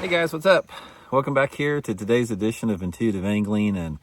guys, what's up? Welcome back here to today's edition of Intuitive Angling. And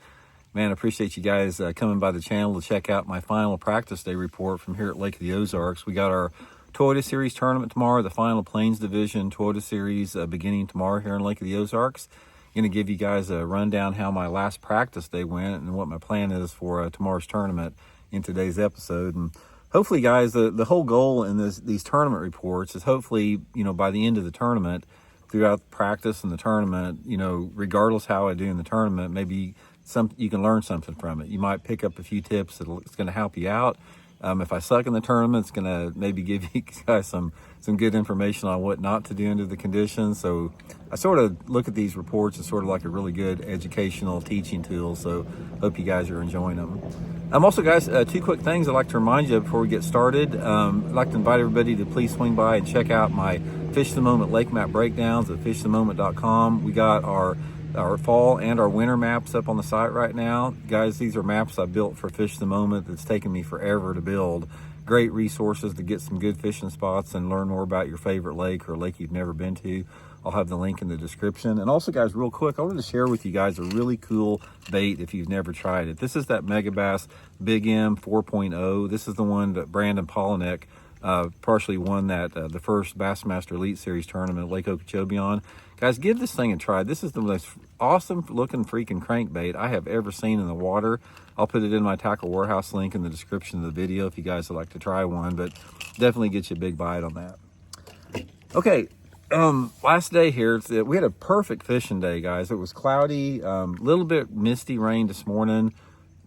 man, I appreciate you guys coming by the channel to check out my final practice day report from here at Lake of the Ozarks. We got our Toyota Series tournament tomorrow, the final Plains Division Toyota Series beginning tomorrow here in Lake of the Ozarks. I'm going to give you guys a rundown how my last practice day went and what my plan is for tomorrow's tournament in today's episode. And hopefully, guys, the whole goal in these tournament reports is hopefully, by the end of the tournament, throughout the practice and the tournament, regardless how I do in the tournament, maybe you can learn something from it. You might pick up a few tips that's going to help you out. If I suck in the tournament, it's going to maybe give you guys some good information on what not to do under the conditions. So I sort of look at these reports as sort of like a really good educational teaching tool. So hope you guys are enjoying them. Also, guys, two quick things I'd like to remind you before we get started. I'd like to invite everybody to please swing by and check out my Fish the Moment lake map breakdowns at fishthemoment.com. We got our fall and our winter maps up on the site right now. Guys, these are maps I built for Fish the Moment that's taken me forever to build. Great resources to get some good fishing spots and learn more about your favorite lake or a lake you've never been to. I'll have the link in the description. And also, guys, real quick, I wanted to share with you guys a really cool bait if you've never tried it. This is that Megabass Big M 4.0. This is the one that Brandon Polinick partially won that the first Bassmaster Elite Series tournament at Lake Okeechobee on. Guys, give this thing a try. This is the most awesome looking freaking crankbait I have ever seen in the water. I'll put it in my Tackle Warehouse link in the description of the video if you guys would like to try one, but definitely get you a big bite on that. Okay, last day here, we had a perfect fishing day, guys. It was cloudy, little bit misty rain this morning,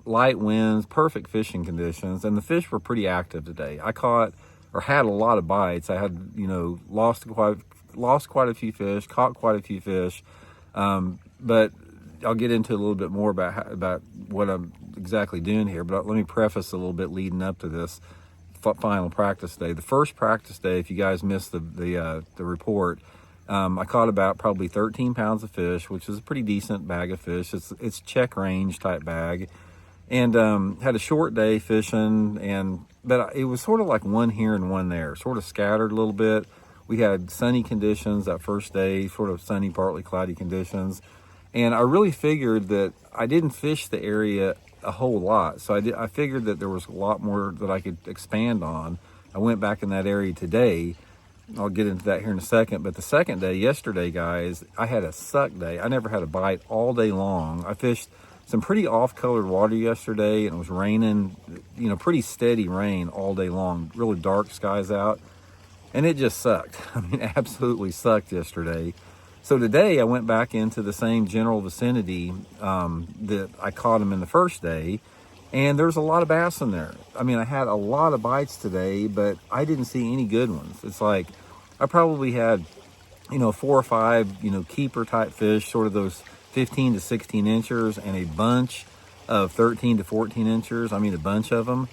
light winds, perfect fishing conditions, and the fish were pretty active today. I caught or had a lot of bites. I had, lost quite a few fish, caught quite a few fish, but I'll get into a little bit more about what I'm exactly doing here. But let me preface a little bit leading up to this final practice day. The first practice day, if you guys missed the report, I caught about probably 13 pounds of fish, which is a pretty decent bag of fish. It's check range type bag, and had a short day fishing, but it was sort of like one here and one there, sort of scattered a little bit. We had sunny conditions that first day, sort of sunny, partly cloudy conditions. And I really figured that I didn't fish the area a whole lot. So I figured that there was a lot more that I could expand on. I went back in that area today. I'll get into that here in a second. But the second day, yesterday, guys, I had a suck day. I never had a bite all day long. I fished some pretty off-colored water yesterday, and it was raining, pretty steady rain all day long, really dark skies out. And it just sucked. I mean, absolutely sucked yesterday. So today I went back into the same general vicinity that I caught them in the first day, and there's a lot of bass in there. I mean, I had a lot of bites today, but I didn't see any good ones. It's like I probably had, 4 or 5, keeper type fish, sort of those 15 to 16 inchers, and a bunch of 13 to 14 inchers. I mean, a bunch of them.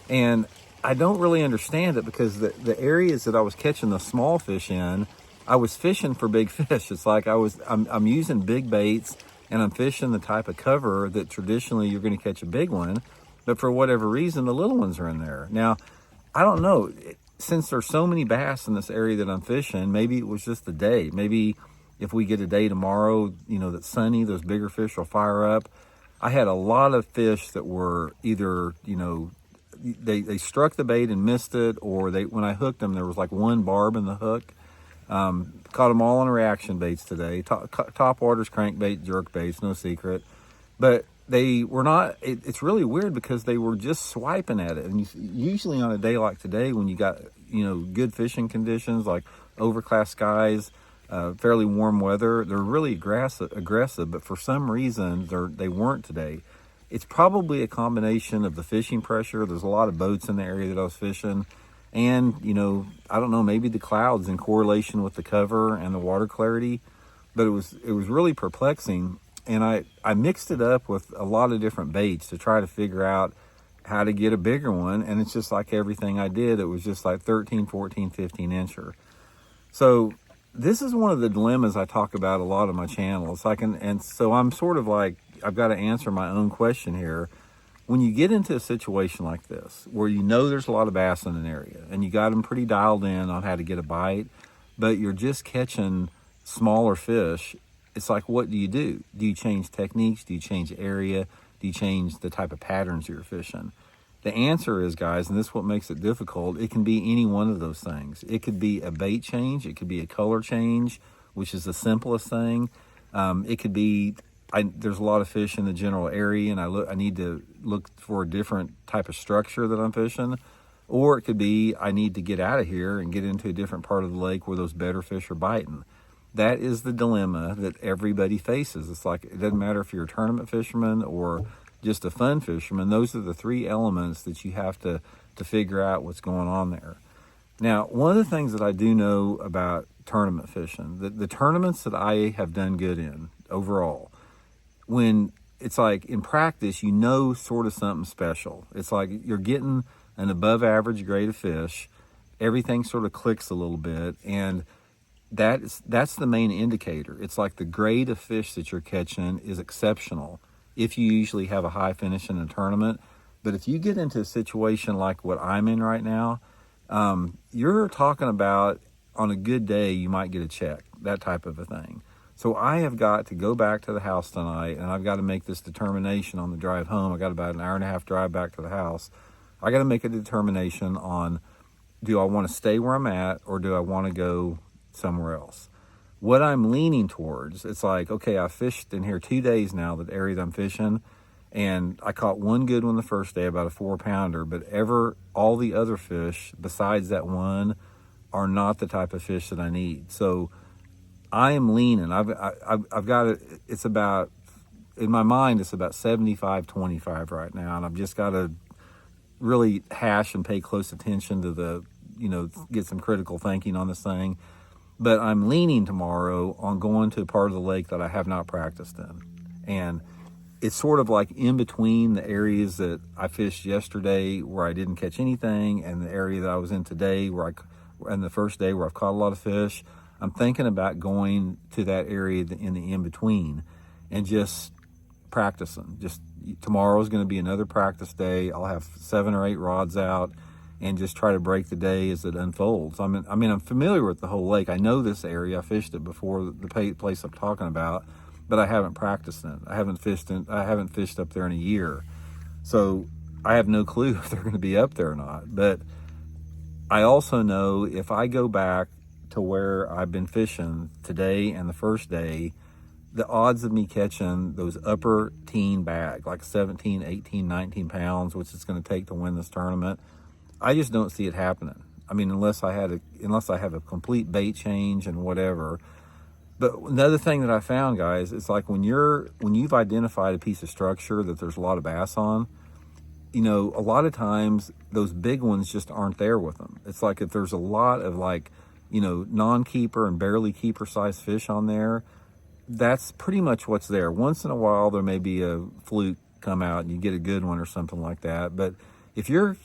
And I don't really understand it because the areas that I was catching the small fish in, I was fishing for big fish. It's like I'm using big baits, and I'm fishing the type of cover that traditionally you're going to catch a big one, but for whatever reason, the little ones are in there. Now, I don't know. Since there's so many bass in this area that I'm fishing, maybe it was just the day. Maybe if we get a day tomorrow, that's sunny, those bigger fish will fire up. I had a lot of fish that were either, they struck the bait and missed it, or when I hooked them, there was like one barb in the hook. Caught them all on reaction baits today. Top waters, crankbait, jerk baits, no secret. But they were not, it's really weird because they were just swiping at it. And usually on a day like today, when you got, good fishing conditions, like overcast skies, fairly warm weather, they're really aggressive, but for some reason they weren't today. It's probably a combination of the fishing pressure. There's a lot of boats in the area that I was fishing. And, I don't know, maybe the clouds in correlation with the cover and the water clarity. But it was really perplexing. And I mixed it up with a lot of different baits to try to figure out how to get a bigger one. And it's just like everything I did. It was just like 13, 14, 15 incher. So this is one of the dilemmas I talk about a lot on my channel. And so I'm sort of like, I've got to answer my own question here. When you get into a situation like this, where there's a lot of bass in an area, and you got them pretty dialed in on how to get a bite, but you're just catching smaller fish, it's like, what do? Do you change techniques? Do you change area? Do you change the type of patterns you're fishing? The answer is, guys, and this is what makes it difficult, it can be any one of those things. It could be a bait change. It could be a color change, which is the simplest thing. It could be, there's a lot of fish in the general area, and I need to look for a different type of structure that I'm fishing. Or it could be, I need to get out of here and get into a different part of the lake where those better fish are biting. That is the dilemma that everybody faces. It's like, it doesn't matter if you're a tournament fisherman or just a fun fisherman. Those are the three elements that you have to figure out what's going on there. Now, one of the things that I do know about tournament fishing, the tournaments that I have done good in overall, when it's like in practice, you know, sort of something special. It's like you're getting an above average grade of fish. Everything sort of clicks a little bit, and that's the main indicator. It's like the grade of fish that you're catching is exceptional if you usually have a high finish in a tournament. But if you get into a situation like what I'm in right now, you're talking about, on a good day, you might get a check, that type of a thing. So I have got to go back to the house tonight, and I've got to make this determination on the drive home. I got about an hour and a half drive back to the house. I got to make a determination on, do I want to stay where I'm at, or do I want to go somewhere else? What I'm leaning towards, it's like, okay, I fished in here 2 days now, the area that I'm fishing, and I caught one good one the first day, about a 4-pounder, but all the other fish besides that one are not the type of fish that I need. So I am leaning. I've got it. It's about, in my mind, it's about 75-25 right now, and I've just got to really hash and pay close attention to get some critical thinking on this thing. But I'm leaning tomorrow on going to a part of the lake that I have not practiced in. And it's sort of like in between the areas that I fished yesterday where I didn't catch anything, and the area that I was in today and the first day where I've caught a lot of fish. I'm thinking about going to that area in the in-between and just practicing. Just tomorrow's going to be another practice day. I'll have 7 or 8 rods out and just try to break the day as it unfolds. I'm familiar with the whole lake. I know this area. I fished it before, the place I'm talking about, but I haven't practiced it. I haven't fished up there in a year. So I have no clue if they're going to be up there or not. But I also know if I go back to where I've been fishing today and the first day, the odds of me catching those upper teen bag, like 17, 18, 19 pounds, which it's going to take to win this tournament, I just don't see it happening. I mean, unless I have a complete bait change and whatever. But another thing that I found, guys, it's like when you've identified a piece of structure that there's a lot of bass on, a lot of times those big ones just aren't there with them. It's like if there's a lot of non-keeper and barely keeper size fish on there, that's pretty much what's there. Once in a while, there may be a fluke come out and you get a good one or something like that. But if you're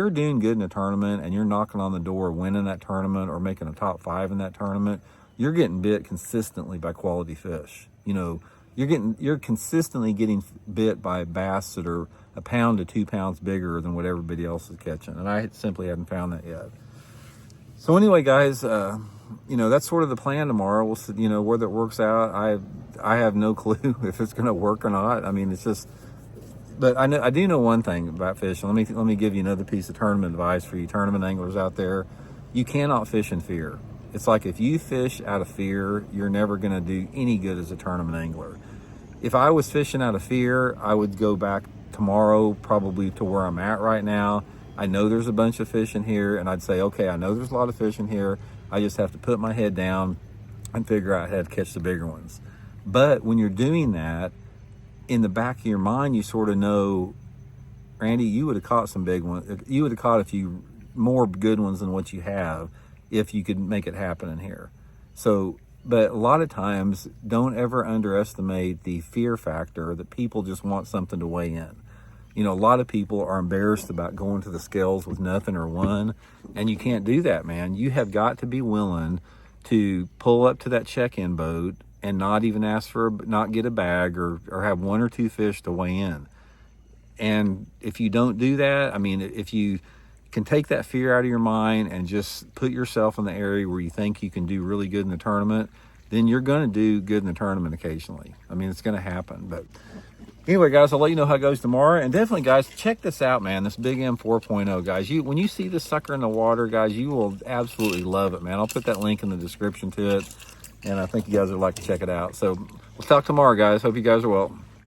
doing good in a tournament and you're knocking on the door, winning that tournament or making a top 5 in that tournament, you're getting bit consistently by quality fish. You're consistently getting bit by bass that are 1 pound to 2 pounds bigger than what everybody else is catching. And I simply haven't found that yet. So anyway, guys, that's sort of the plan tomorrow. We'll see, whether it works out. I have no clue if it's going to work or not. I mean, it's just, but I do know one thing about fishing. Let me give you another piece of tournament advice for you tournament anglers out there. You cannot fish in fear. It's like if you fish out of fear, you're never going to do any good as a tournament angler. If I was fishing out of fear, I would go back tomorrow probably to where I'm at right now. I know there's a bunch of fish in here, and I'd say, okay, I know there's a lot of fish in here. I just have to put my head down and figure out how to catch the bigger ones. But when you're doing that, in the back of your mind, you sort of know, Randy, you would have caught some big ones. You would have caught a few more good ones than what you have if you could make it happen in here. So, but a lot of times, don't ever underestimate the fear factor that people just want something to weigh in. A lot of people are embarrassed about going to the scales with nothing or one, and you can't do that, man. You have got to be willing to pull up to that check-in boat and not even not get a bag or have 1 or 2 fish to weigh in. And if you don't do that, if you can take that fear out of your mind and just put yourself in the area where you think you can do really good in the tournament, then you're going to do good in the tournament occasionally. I mean, it's going to happen. But anyway, guys, I'll let you know how it goes tomorrow. And definitely, guys, check this out, man. This Big M 4.0, guys. When you see this sucker in the water, guys, you will absolutely love it, man. I'll put that link in the description to it. And I think you guys would like to check it out. So we'll talk tomorrow, guys. Hope you guys are well.